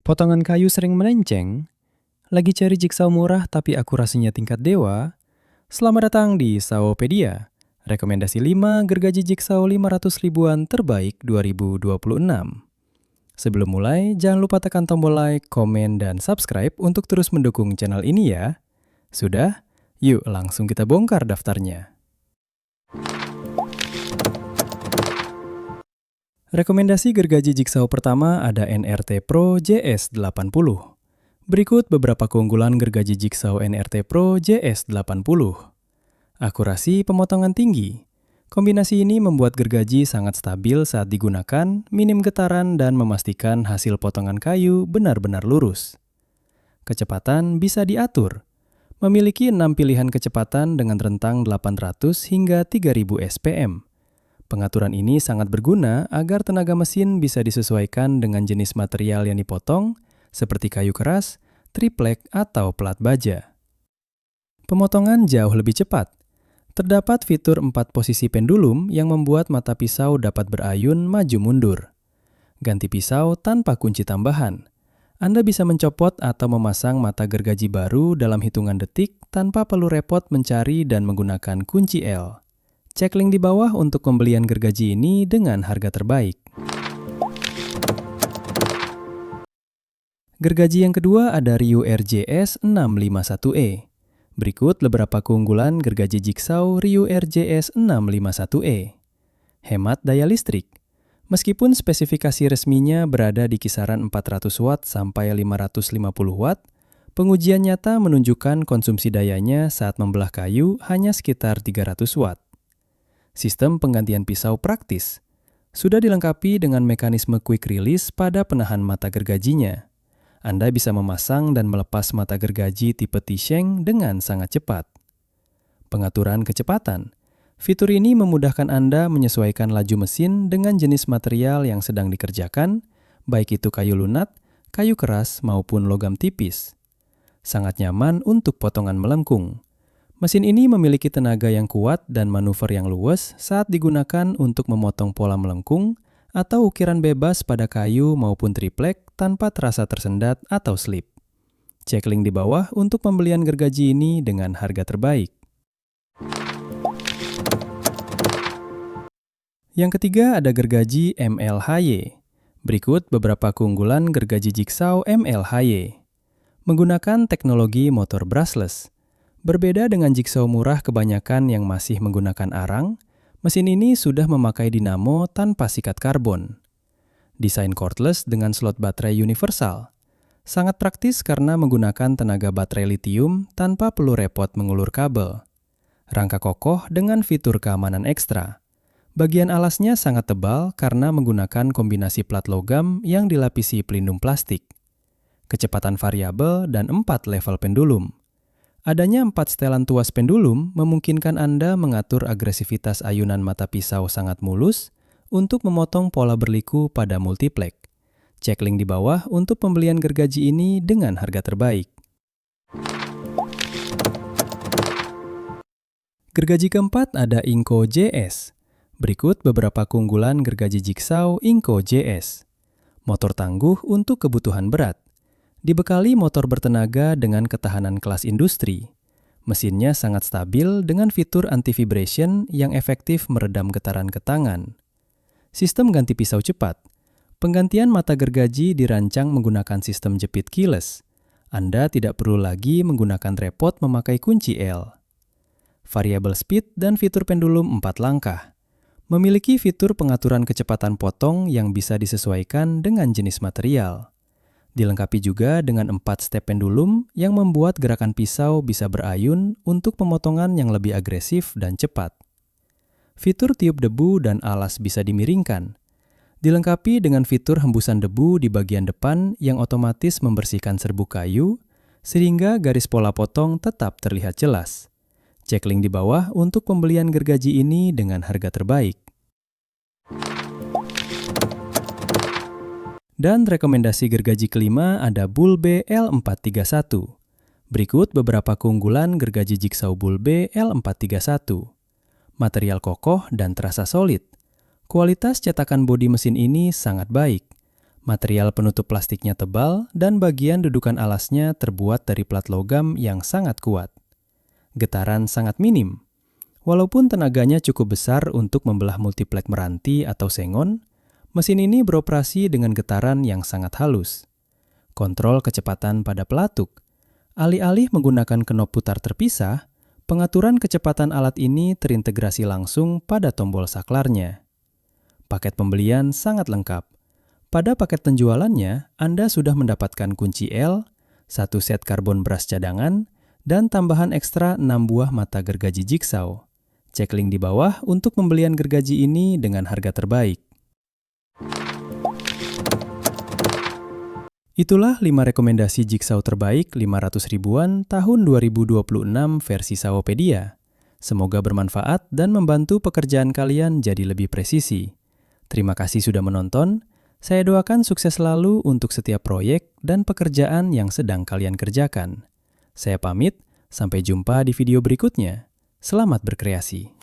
Potongan kayu sering melenceng? Lagi cari jigsaw murah tapi akurasinya tingkat dewa? Selamat datang di Sawopedia. Rekomendasi 5 gergaji jigsaw 500 ribuan terbaik 2026. Sebelum mulai, jangan lupa tekan tombol like, komen, dan subscribe untuk terus mendukung channel ini ya. Sudah? Yuk langsung kita bongkar daftarnya. Rekomendasi gergaji jigsaw pertama ada NRT Pro JS80. Berikut beberapa keunggulan gergaji jigsaw NRT Pro JS80. Akurasi pemotongan tinggi. Kombinasi ini membuat gergaji sangat stabil saat digunakan, minim getaran, dan memastikan hasil potongan kayu benar-benar lurus. Kecepatan bisa diatur. Memiliki 6 pilihan kecepatan dengan rentang 800 hingga 3000 SPM. Pengaturan ini sangat berguna agar tenaga mesin bisa disesuaikan dengan jenis material yang dipotong, seperti kayu keras, triplek, atau plat baja. Pemotongan jauh lebih cepat. Terdapat fitur 4 posisi pendulum yang membuat mata pisau dapat berayun maju mundur. Ganti pisau tanpa kunci tambahan. Anda bisa mencopot atau memasang mata gergaji baru dalam hitungan detik tanpa perlu repot mencari dan menggunakan kunci L. Cek link di bawah untuk pembelian gergaji ini dengan harga terbaik. Gergaji yang kedua ada Ryu RJS 651E. Berikut beberapa keunggulan gergaji jigsaw Ryu RJS 651E. Hemat daya listrik. Meskipun spesifikasi resminya berada di kisaran 400 watt sampai 550 watt, pengujian nyata menunjukkan konsumsi dayanya saat membelah kayu hanya sekitar 300 watt. Sistem penggantian pisau praktis. Sudah dilengkapi dengan mekanisme quick release pada penahan mata gergajinya. Anda bisa memasang dan melepas mata gergaji tipe T-Shank dengan sangat cepat. Pengaturan kecepatan. Fitur ini memudahkan Anda menyesuaikan laju mesin dengan jenis material yang sedang dikerjakan, baik itu kayu lunak, kayu keras, maupun logam tipis. Sangat nyaman untuk potongan melengkung. Mesin ini memiliki tenaga yang kuat dan manuver yang luwes saat digunakan untuk memotong pola melengkung atau ukiran bebas pada kayu maupun triplek tanpa terasa tersendat atau slip. Cek link di bawah untuk pembelian gergaji ini dengan harga terbaik. Yang ketiga ada gergaji MLHY. Berikut beberapa keunggulan gergaji jigsaw MLHY. Menggunakan teknologi motor brushless. Berbeda dengan jigsaw murah kebanyakan yang masih menggunakan arang, mesin ini sudah memakai dinamo tanpa sikat karbon. Desain cordless dengan slot baterai universal. Sangat praktis karena menggunakan tenaga baterai litium tanpa perlu repot mengulur kabel. Rangka kokoh dengan fitur keamanan ekstra. Bagian alasnya sangat tebal karena menggunakan kombinasi plat logam yang dilapisi pelindung plastik. Kecepatan variabel dan 4 level pendulum. Adanya 4 setelan tuas pendulum memungkinkan Anda mengatur agresivitas ayunan mata pisau sangat mulus untuk memotong pola berliku pada multiplek. Cek link di bawah untuk pembelian gergaji ini dengan harga terbaik. Gergaji keempat ada Inco JS. Berikut beberapa keunggulan gergaji jigsaw Inco JS. Motor tangguh untuk kebutuhan berat. Dibekali motor bertenaga dengan ketahanan kelas industri. Mesinnya sangat stabil dengan fitur anti-vibration yang efektif meredam getaran ke tangan. Sistem ganti pisau cepat. Penggantian mata gergaji dirancang menggunakan sistem jepit keyless. Anda tidak perlu lagi menggunakan repot memakai kunci L. Variable speed dan fitur pendulum 4 langkah. Memiliki fitur pengaturan kecepatan potong yang bisa disesuaikan dengan jenis material. Dilengkapi juga dengan 4 step pendulum yang membuat gerakan pisau bisa berayun untuk pemotongan yang lebih agresif dan cepat. Fitur tiup debu dan alas bisa dimiringkan. Dilengkapi dengan fitur hembusan debu di bagian depan yang otomatis membersihkan serbuk kayu, sehingga garis pola potong tetap terlihat jelas. Cek link di bawah untuk pembelian gergaji ini dengan harga terbaik. Dan rekomendasi gergaji kelima ada Bulbe L431. Berikut beberapa keunggulan gergaji jigsaw Bulbe L431. Material kokoh dan terasa solid. Kualitas cetakan bodi mesin ini sangat baik. Material penutup plastiknya tebal dan bagian dudukan alasnya terbuat dari plat logam yang sangat kuat. Getaran sangat minim. Walaupun tenaganya cukup besar untuk membelah multiplek meranti atau sengon, mesin ini beroperasi dengan getaran yang sangat halus. Kontrol kecepatan pada pelatuk. Alih-alih menggunakan knop putar terpisah, pengaturan kecepatan alat ini terintegrasi langsung pada tombol saklarnya. Paket pembelian sangat lengkap. Pada paket penjualannya, Anda sudah mendapatkan kunci L, 1 set karbon bras cadangan, dan tambahan ekstra 6 buah mata gergaji jigsaw. Cek link di bawah untuk pembelian gergaji ini dengan harga terbaik. Itulah 5 rekomendasi jigsaw terbaik 500 ribuan tahun 2026 versi Sawopedia. Semoga bermanfaat dan membantu pekerjaan kalian jadi lebih presisi. Terima kasih sudah menonton. Saya doakan sukses selalu untuk setiap proyek dan pekerjaan yang sedang kalian kerjakan. Saya pamit, sampai jumpa di video berikutnya. Selamat berkreasi.